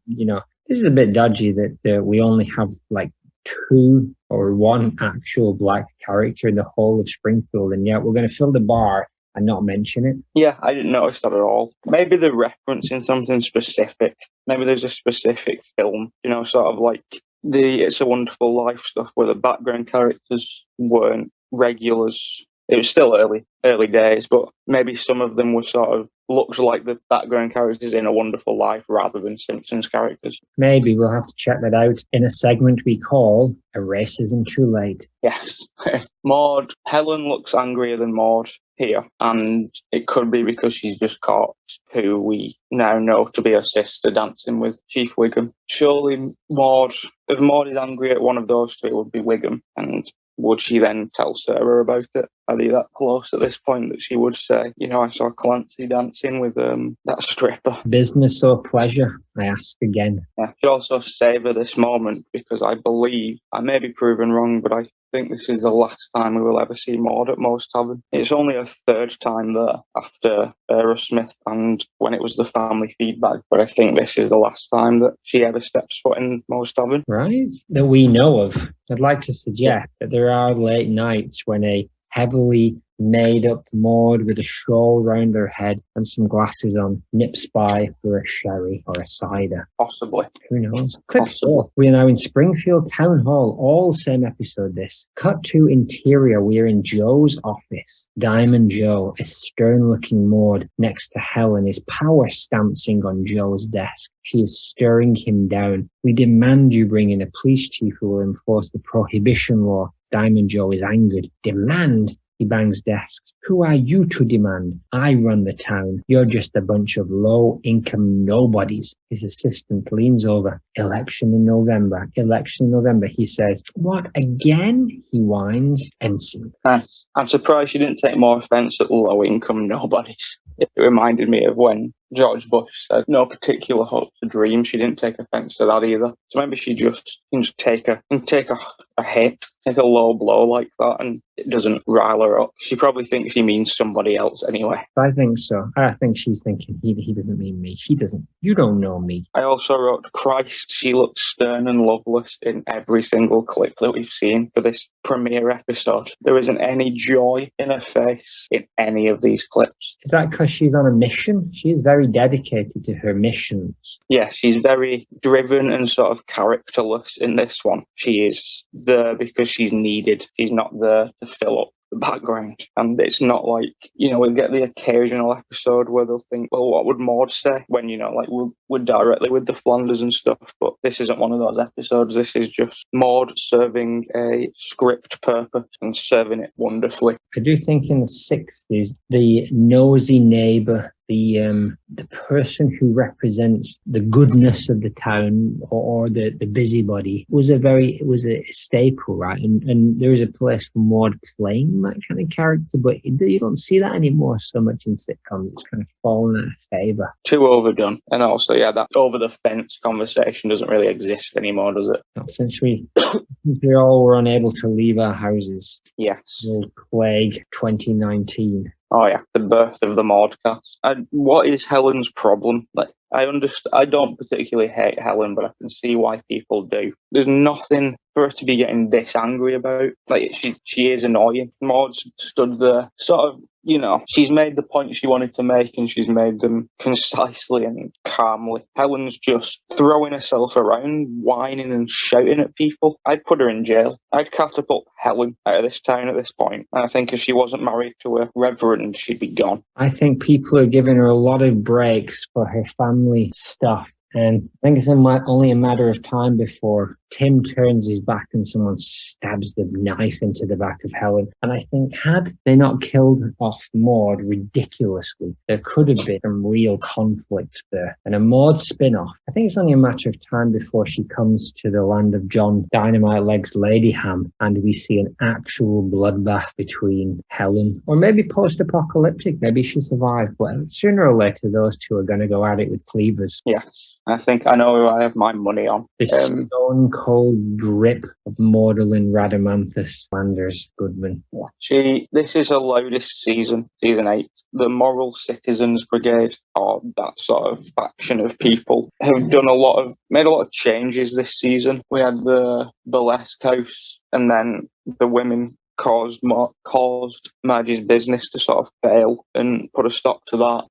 this is a bit dodgy that we only have like 2 or 1 actual black character in the whole of Springfield, and yet we're going to fill the bar and not mention it? Yeah, I didn't notice that at all. Maybe they're referencing something specific. Maybe there's a specific film, sort of like the It's a Wonderful Life stuff where the background characters weren't regulars. It was still early days, but maybe some of them were sort of looked like the background characters in A Wonderful Life rather than Simpsons characters. Maybe we'll have to check that out in a segment we call A Racism Too Late. Yes. Helen looks angrier than Maude here, and it could be because she's just caught who we now know to be her sister dancing with Chief Wiggum. Surely if Maude is angry at one of those two, it would be Wiggum, and would she then tell Sarah about it? Are they that close at this point that she would say, I saw Clancy dancing with that stripper? Business or pleasure? I ask again. Yeah. Should also savour this moment because I believe, I may be proven wrong, but I think this is the last time we will ever see Maude at Moe's Tavern. It's only her 3rd time there after Aerosmith and when it was the family feedback, but I think this is the last time that she ever steps foot in Moe's Tavern. Right? That we know of. I'd like to suggest that there are late nights when a heavily made up Maude with a shawl round her head and some glasses on nips by for a sherry or a cider. Possibly. Who knows? Clip 4. We are now in Springfield Town Hall. All same episode this. Cut to interior. We are in Joe's office. Diamond Joe, a stern-looking Maude next to Helen, is power stamping on Joe's desk. She is stirring him down. We demand you bring in a police chief who will enforce the prohibition law. Diamond Joe is angered. Demand? He bangs desks. Who are you to demand? I run the town. You're just a bunch of low-income nobodies. His assistant leans over. Election in November. He says, what again? He whines. Ensign. I'm surprised she didn't take more offence at low-income nobodies. It reminded me of when George Bush said no particular hope to dream. She didn't take offence to that either. So maybe she just can just take a hit, take a low blow like that, and it doesn't rile her up. She probably thinks he means somebody else anyway. I think so. I think she's thinking he doesn't mean me. She doesn't. You don't know me. I also wrote, Christ, she looks stern and loveless in every single clip that we've seen for this premiere episode. There isn't any joy in her face in any of these clips. Is that because she's on a mission? She is very dedicated to her missions. Yeah, she's very driven and sort of characterless in this one. She is there because she's needed. She's not there to fill up the background. And it's not like, we'll get the occasional episode where they'll think, well, what would Maude say? When, we're directly with the Flanders and stuff. But this isn't one of those episodes. This is just Maude serving a script purpose and serving it wonderfully. I do think in the 60s, the nosy neighbour the person who represents the goodness of the town or the busybody was a staple, right? And there is a place for Maude playing that kind of character, but you don't see that anymore so much in sitcoms. It's kind of fallen out of favour. Too overdone. And also, yeah, that over the fence conversation doesn't really exist anymore, does it? Not since we all were unable to leave our houses. Yes. Old plague 2019. Oh yeah, the birth of the Maude-cast. And what is Helen's problem? Like, I don't particularly hate Helen, but I can see why people do. There's nothing for her to be getting this angry about. Like, she is annoying. Maude stood there, sort of, you know, she's made the point she wanted to make, and she's made them concisely and calmly. Helen's just throwing herself around, whining and shouting at people. I'd put her in jail. I'd catapult Helen out of this town at this point. And I think if she wasn't married to a reverend, she'd be gone. I think people are giving her a lot of breaks for her family stuff. And I think it's only a matter of time before Tim turns his back and someone stabs the knife into the back of Helen. And I think had they not killed off Maude ridiculously, there could have been some real conflict there. And a Maude spin-off, I think it's only a matter of time before she comes to the land of John Dynamite Legs Ladyham and we see an actual bloodbath between Helen, or maybe post-apocalyptic, maybe she survived. Well, sooner or later, those two are going to go at it with cleavers. Yes. I think I know who I have my money on. The stone-cold grip of Magdalene Radamanthus, Landers Goodman. This is her loudest season 8. The Moral Citizens Brigade, or that sort of faction of people, have made a lot of changes this season. We had the burlesque house, and then the women caused Margie's business to sort of fail and put a stop to that.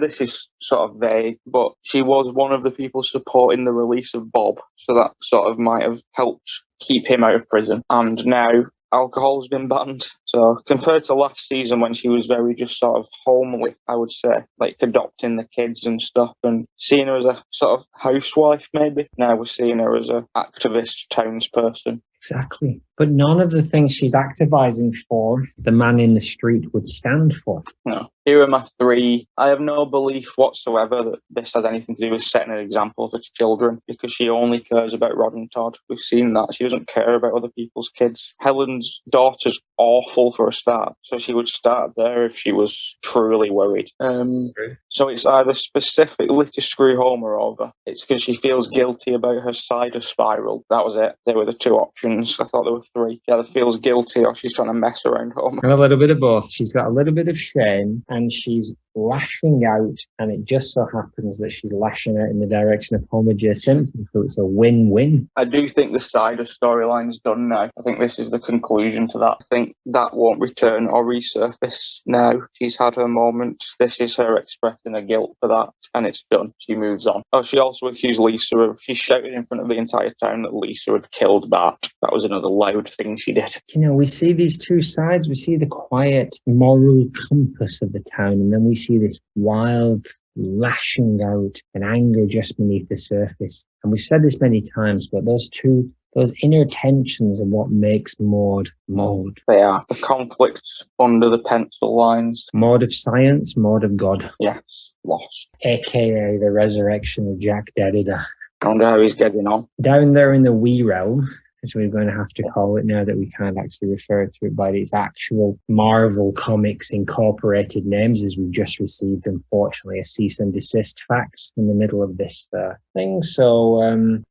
This is sort of vague, but she was one of the people supporting the release of Bob, so that sort of might have helped keep him out of prison. And now alcohol's been banned. So compared to last season when she was very just sort of homely, I would say, like adopting the kids and stuff and seeing her as a sort of housewife maybe, now we're seeing her as an activist townsperson. Exactly. But none of the things she's activising for, the man in the street would stand for. No. Here are my 3. I have no belief whatsoever that this has anything to do with setting an example for children, because she only cares about Rod and Todd. We've seen that. She doesn't care about other people's kids. Helen's daughter's awful for a start, so she would start there if she was truly worried. So it's either specifically to screw Homer over, it's because she feels guilty about her cider spiral. That was it. They were the 2 options. I thought there were 3. She either feels guilty or she's trying to mess around Homer. And a little bit of both. She's got a little bit of shame and she's lashing out, and it just so happens that she's lashing out in the direction of Homer J. Simpson, so it's a win-win. I do think the cider storyline's done now. I think this is the conclusion to that. I think that won't return or resurface now. She's had her moment. This is her expressing her guilt for that, and it's done. She moves on. Oh, she also accused Lisa of, she shouted in front of the entire town that Lisa had killed Bart. That was another loud thing she did. You know, we see these two sides. We see the quiet moral compass of the town, and then we see this wild lashing out and anger just beneath the surface. And we've said this many times, but those inner tensions are what makes Maude Maude. They are. The conflict under the pencil lines. Maude of science, Maude of God. Yes, lost. AKA the resurrection of Jack Derrida. I wonder how he's getting on. Down there in the wee realm, as we're going to have to call it now that we can't actually refer to it by its actual Marvel Comics Incorporated names, as we've just received, unfortunately, a cease and desist fax in the middle of this thing. So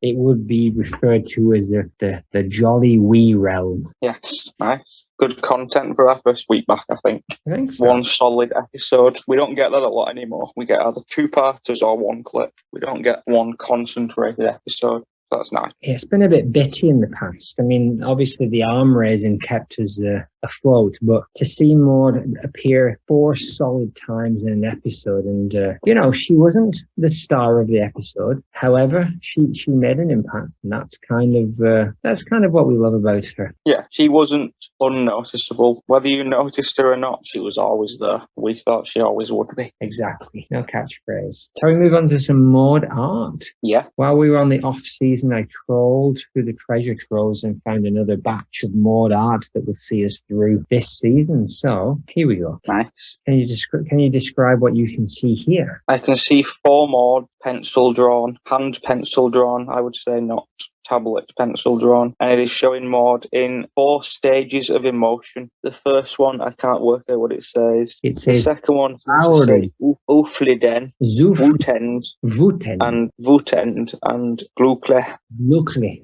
it would be referred to as the Jolly Wee Realm. Yes, nice. Good content for our first week back, I think. I think so. One solid episode. We don't get that a lot anymore. We get either 2-parters or 1 clip. We don't get one concentrated episode. That's nice. Yeah, it's been a bit bitty in the past. I mean, obviously the arm raising kept us afloat, but to see Maude appear 4 solid times in an episode, and she wasn't the star of the episode. However, she made an impact, and that's kind of what we love about her. Yeah, she wasn't unnoticeable. Whether you noticed her or not, she was always there. We thought she always would be. Exactly. No catchphrase. So we move on to some Maude art. Yeah. While we were on the off season season, I trolled through the treasure troves and found another batch of Maude art that will see us through this season. So here we go. Nice. Can you describe what you can see here? I can see 4 Maude pencil drawn, hand pencil drawn, I would say, not tablet pencil drawn, and it is showing Maude in 4 stages of emotion. The first one, I can't work out what it says. It says the second one flowering, Ufliden, Wutend, and Wutend, and Glukle,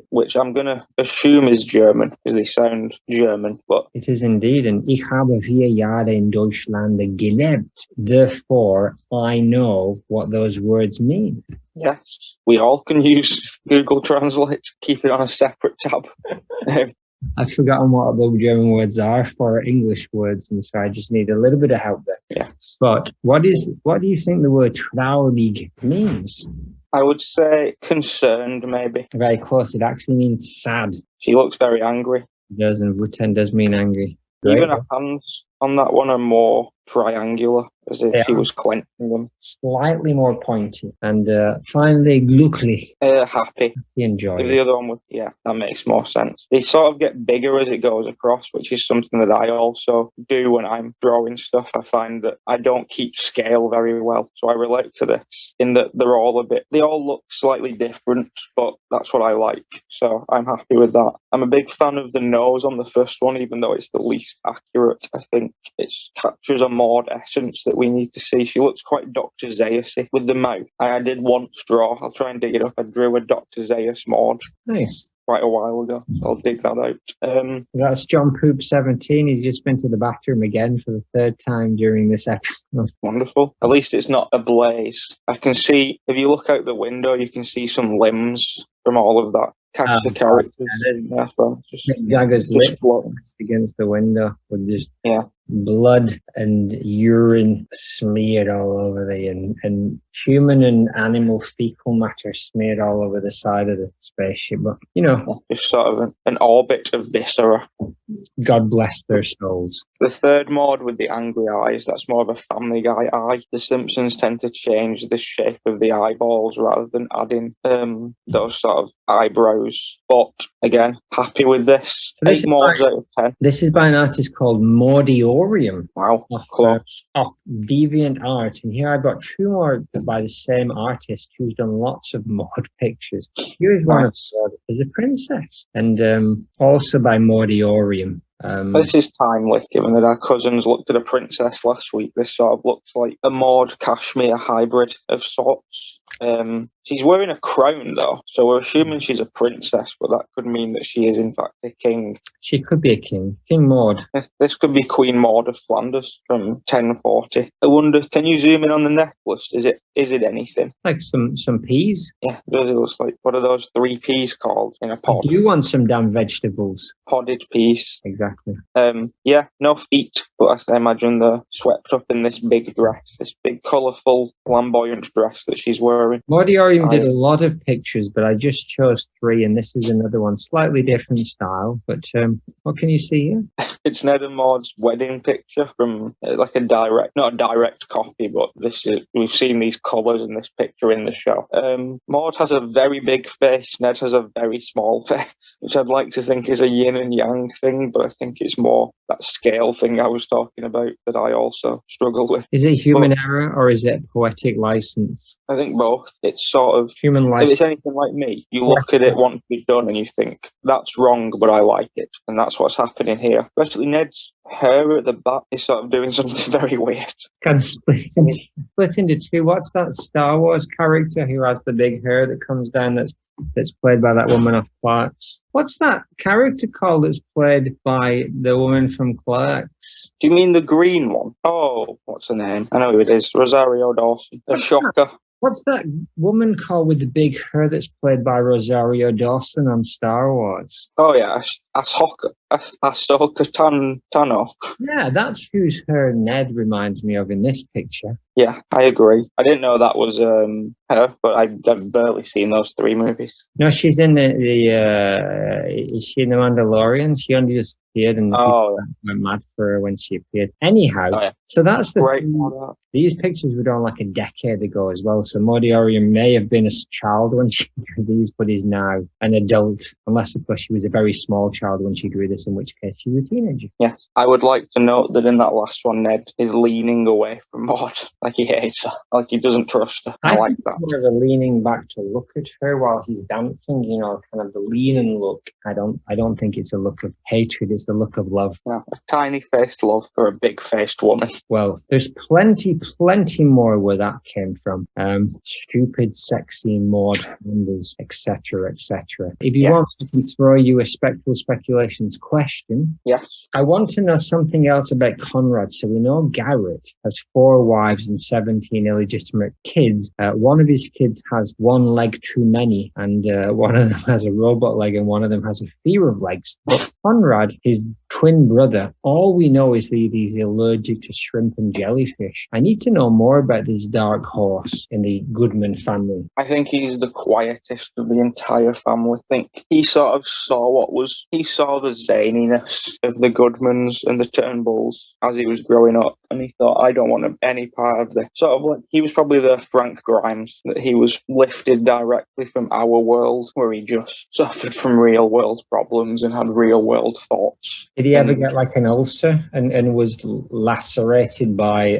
which I'm going to assume is German, because they sound German, but it is indeed. And ich habe 4 Jahre in Deutschland gelebt. Therefore, I know what those words mean. yes, we all can use Google Translate, keep it on a separate tab. I've forgotten what the German words are for English words, and so I just need a little bit of help there. Yes. But what do you think the word traurig means? I would say concerned, maybe. Very close. It actually means sad. She looks very angry. It does, and Wuten does mean angry. Even Right? her hands on that one are more triangular, as if she was clenching them. Slightly more pointy. And finally, Glücklich. Happy. You enjoy If it. the other one was, yeah, that makes more sense. They sort of get bigger as it goes across, which is something that I also do when I'm drawing stuff. I find that I don't keep scale very well, so I relate to this in that they all look slightly different, but that's what I like, so I'm happy with that. I'm a big fan of the nose on the first one, even though it's the least accurate. I think it captures a Maude essence that we need to see. She looks quite Dr. Zaius-y with the mouth. I did once draw, I'll try and dig it up, I drew a Dr. Zaius Maude Nice. quite a while ago, so I'll dig that out. That's John Poop 17. He's just been to the bathroom again for the 3rd time during this episode. Wonderful. At least it's not a blaze. I can see, if you look out the window, you can see some limbs from all of that. Catch the characters. Yeah, so just Jagger's lip floating against the window with just Yeah. blood and urine smeared all over and human and animal fecal matter smeared all over the side of the spaceship. But, Just sort of an orbit of viscera. God bless their souls. The third Maude with the angry eyes, that's more of a Family Guy eye. The Simpsons tend to change the shape of the eyeballs rather than adding those sort of eyebrows. But again, happy with this. So this 8 Maudes out of 10. This is by an artist called Memoriam. Wow, close. Of DeviantArt, and here I've got 2 more by the same artist who's done lots of Maude pictures. Here's one of Maude as a princess, and also by Memoriam. This is timely, given that our cousins looked at a princess last week. This sort of looks like a Maude Kashmir hybrid of sorts. She's wearing a crown, though, so we're assuming she's a princess, but that could mean that she is, in fact, a king. She could be a king. King Maude. This could be Queen Maude of Flanders from 1040. I wonder, can you zoom in on the necklace? Is it anything? Like some peas? Yeah, it really looks like, what are those 3 peas called in a pod? You want some damn vegetables. Podded peas. Exactly. Yeah, no feet, but I imagine they're swept up in this big dress, this big, colourful, flamboyant dress that she's wearing. Memoriam did a lot of pictures, but I just chose 3, and this is another one, slightly different style. But what can you see here? It's Ned and Maud's wedding picture from like not a direct copy, but we've seen these colours in this picture in the show. Maude has a very big face, Ned has a very small face, which I'd like to think is a yin and yang thing, but I think it's more that scale thing I was talking about that I also struggle with. Is it human error or is it poetic license? I think both. It's sort of human license. If it's anything like me, you look at it once it's done and you think that's wrong, but I like it, and that's what's happening here. Especially Ned's hair at the back is sort of doing something very weird. Kind of split into 2. What's that Star Wars character who has the big hair that comes down that's played by that woman off Clerks? What's that character called that's played by the woman from Clerks? Do you mean the green one? Oh, what's her name? I know who it is. Rosario Dawson. A shocker. What's that woman called with the big hair that's played by Rosario Dawson on Star Wars? Oh, yeah. Ahsoka. Ahsoka Tano. Yeah, that's who's her Ned reminds me of in this picture. Yeah, I agree. I didn't know that was her, but I've barely seen those 3 movies. No, she's in is she in The Mandalorian? She only just appeared and the people went mad for her when she appeared. Anyhow, so that's the thing. These pictures were done like a decade ago as well. So Memoriam may have been a child when she drew these, but is now an adult, unless of course she was a very small child when she drew this, in which case she was a teenager. Yes, I would like to note that in that last one, Ned is leaning away from Maude, like he hates her, like he doesn't trust her. I like that. More of a leaning back to look at her while he's dancing, you know, kind of the leaning look. I don't think it's a look of hatred, it's a look of love. No, a tiny-faced love for a big-faced woman. Well, there's plenty more where that came from. Stupid, sexy Maude members, etc., etc. If you want, I can throw you a Spectral Speculations question. Yes. I want to know something else about Conrad. So we know Garrett has 4 wives and 17 illegitimate kids. One of his kids has 1 leg too many, and one of them has a robot leg, and one of them has a fear of legs. But Conrad, his twin brother, all we know is that he's allergic to shrimp and jellyfish. I need to know more about this dark horse in the Goodman family. I think he's the quietest of the entire family. I think he sort of he saw the zaniness of the Goodmans and the Turnbulls as he was growing up, and he thought, I don't want any part of this. Sort of like, he was probably the Frank Grimes, that he was lifted directly from our world, where he just suffered from real world problems and had real world thoughts. Did he ever get like an ulcer and was lacerated by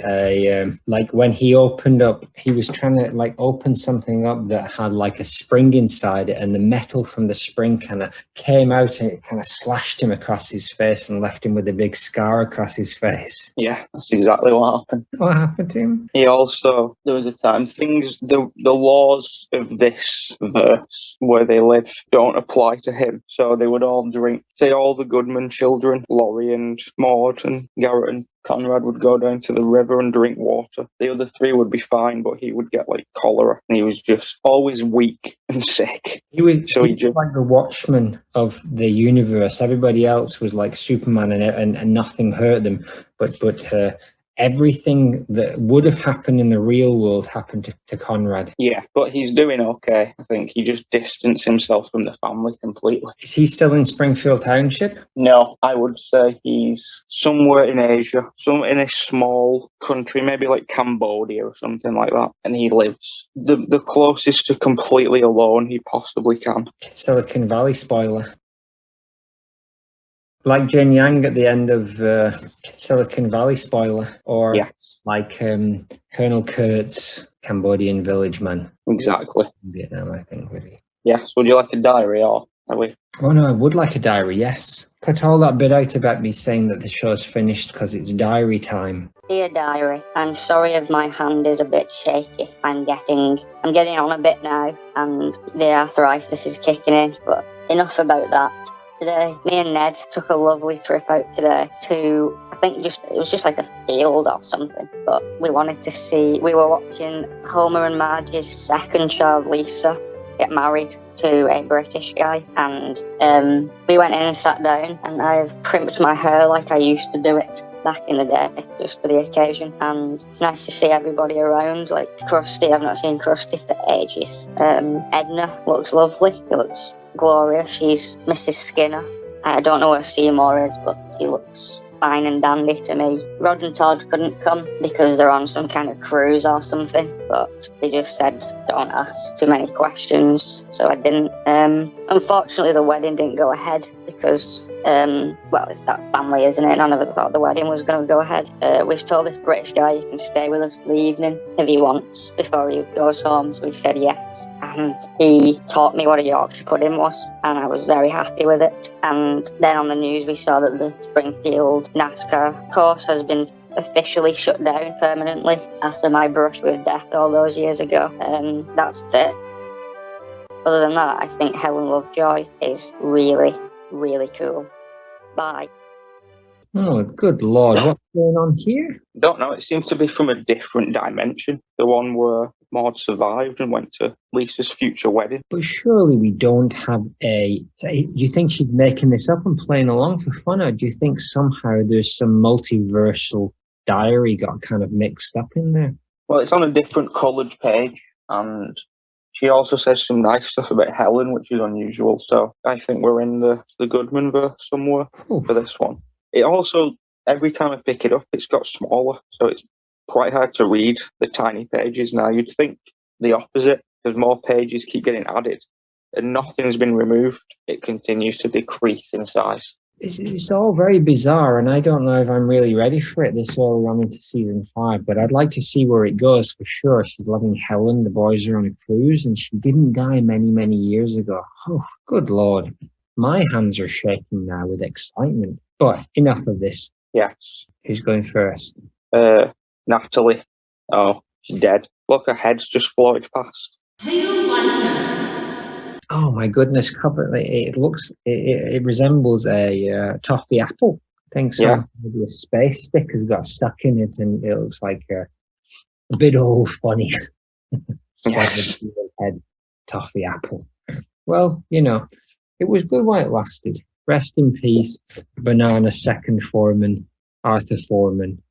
like when he opened up, he was trying to like open something up that had like a spring inside it, and the metal from the spring kind of came out and it kind of slashed him across his face and left him with a big scar across his face? Yeah, that's exactly what happened. What happened to him? He also, there was a time, the laws of this verse where they live don't apply to him. So they would all drink, say all the Goodman children, Laurie and Maude and Garrett and Conrad would go down to the river and drink water. The other 3 would be fine, but he would get like cholera, and he was just always weak and sick. He was like the Watchman of the universe. Everybody else was like Superman, and nothing hurt them. But everything that would have happened in the real world happened to Conrad. Yeah, but he's doing okay. I think he just distanced himself from the family completely. Is he still in Springfield Township? No, I would say he's somewhere in Asia, in a small country, maybe like Cambodia or something like that. And he lives the closest to completely alone he possibly can. Silicon Valley spoiler. Like Jin Yang at the end of Silicon Valley spoiler, or like Colonel Kurt's Cambodian village man. Exactly. Vietnam, I think, really. Yes. Would you like a diary, or are we? Oh no, I would like a diary. Yes. Cut all that bit out about me saying that the show's finished because it's diary time. Dear diary, I'm sorry if my hand is a bit shaky. I'm getting on a bit now, and the arthritis is kicking in. But enough about that. Today, me and Ned took a lovely trip out today to, I think it was just like a field or something, but we were watching Homer and Marge's second child, Lisa, get married to a British guy, and we went in and sat down, and I've crimped my hair like I used to do it back in the day, just for the occasion, and it's nice to see everybody around, like Krusty. I've not seen Krusty for ages. Edna looks lovely. She looks glorious. She's Mrs. Skinner. I don't know where Seymour is, but she looks fine and dandy to me. Rod and Todd couldn't come because they're on some kind of cruise or something, but they just said don't ask too many questions, so I didn't. Unfortunately, the wedding didn't go ahead because well, it's that family, isn't it? None of us thought the wedding was going to go ahead. We've told this British guy he can stay with us for the evening if he wants before he goes home, so he said yes. And he taught me what a Yorkshire pudding was, and I was very happy with it. And then on the news we saw that the Springfield NASCAR course has been officially shut down permanently after my brush with death all those years ago. That's it. Other than that, I think Helen Lovejoy is really, really cool. Bye. Oh, good Lord. What's going on here? Don't know. It seems to be from a different dimension. The one where Maude survived and went to Lisa's future wedding. But surely we don't have a... Do you think she's making this up and playing along for fun, or do you think somehow there's some multiversal diary got kind of mixed up in there? Well, it's on a different coloured page, and she also says some nice stuff about Helen, which is unusual. So I think we're in the Goodman verse somewhere for this one. It also, every time I pick it up, it's got smaller, so it's quite hard to read the tiny pages now. You'd think the opposite, because more pages keep getting added, and nothing's been removed. It continues to decrease in size. It's all very bizarre, and I don't know if I'm really ready for it this early on into season 5, but I'd like to see where it goes for sure. She's loving Helen, the boys are on a cruise, and she didn't die many, many years ago. Oh, good Lord. My hands are shaking now with excitement. But enough of this. Yes. Who's going first? Natalie. Oh, she's dead. Look, her head's just floated past. Oh my goodness, it looks, it resembles a toffee apple. I think so. Yeah. Maybe a space stick has got stuck in it, and it looks like a bit old funny. Yes. Head toffee apple. Well, you know, it was good while it lasted. Rest in peace, Banana Second Foreman, Arthur Foreman,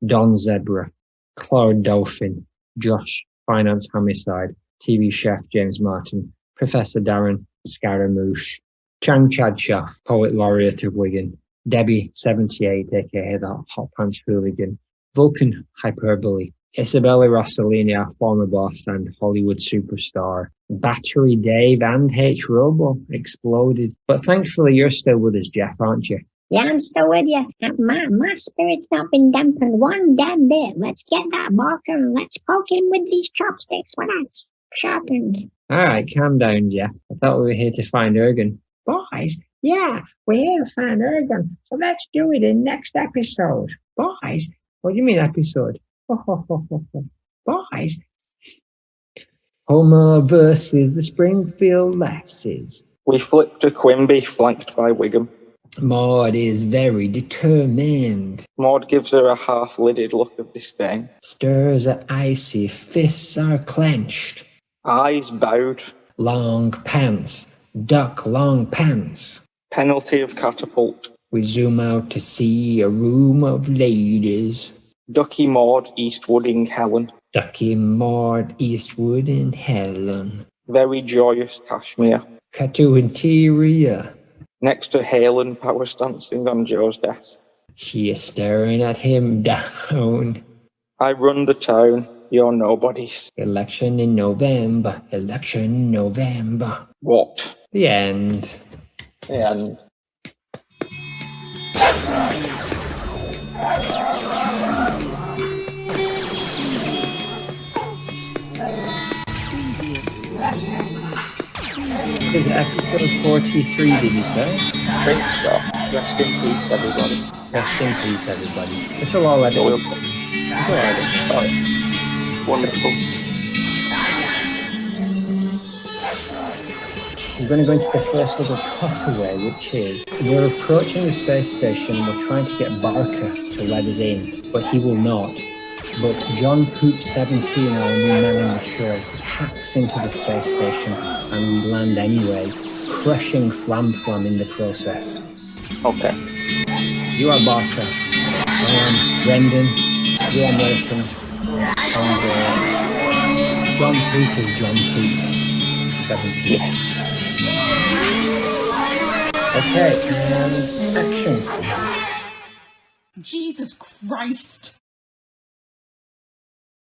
Don Zebra, Claude Dolphin, Josh Finance Homicide, TV Chef James Martin, Professor Darren Scaramouche, Chang Chadshaw, Poet Laureate of Wigan, Debbie 78, aka the Hot Pants Hooligan, Vulcan Hyperbole, Isabella Rossellini, our former boss and Hollywood superstar, Battery Dave and H. Robo exploded. But thankfully you're still with us, Jeff, aren't you? Yeah, I'm still with you. My spirit's not been dampened one damn bit. Let's get that barker and let's poke him with these chopsticks when it's sharpened. All right, calm down, Jeff. I thought we were here to find Ergen. Boys, yeah, we're here to find Ergen. So let's do it in next episode. Boys, what do you mean episode? Boys. Homer versus the Springfield Lasses. We flipped to Quimby, flanked by Wiggum. Maude is very determined. Maude gives her a half-lidded look of disdain. Stirs are icy, fists are clenched. Eyes bowed. Long pants, duck long pants. Penalty of catapult. We zoom out to see a room of ladies. Ducky Maude Eastwooding Helen. Ducky Maude Eastwood and Helen. Very joyous cashmere. Cut to interior. Next to Helen power stancing on Joe's desk. She is staring at him down. I run the town, you're nobody's. Election in November. Election in November. What? The end. The end. Is it episode 43, did you say? I think so. Rest in peace, everybody. Rest in peace, everybody. This will all edit. It's all right. Wonderful. I'm going to go into the first little cutaway, which is we're approaching the space station and we're trying to get Barker to let us in, but he will not. But John Poop 17, our new man in the show, hacks into the space station and we land anyway, crushing Flam Flam in the process. Okay. You are Barker. I am Brendan. You are Milton. And John Poop is John Poop 17. Yes. Okay, and action. Jesus Christ.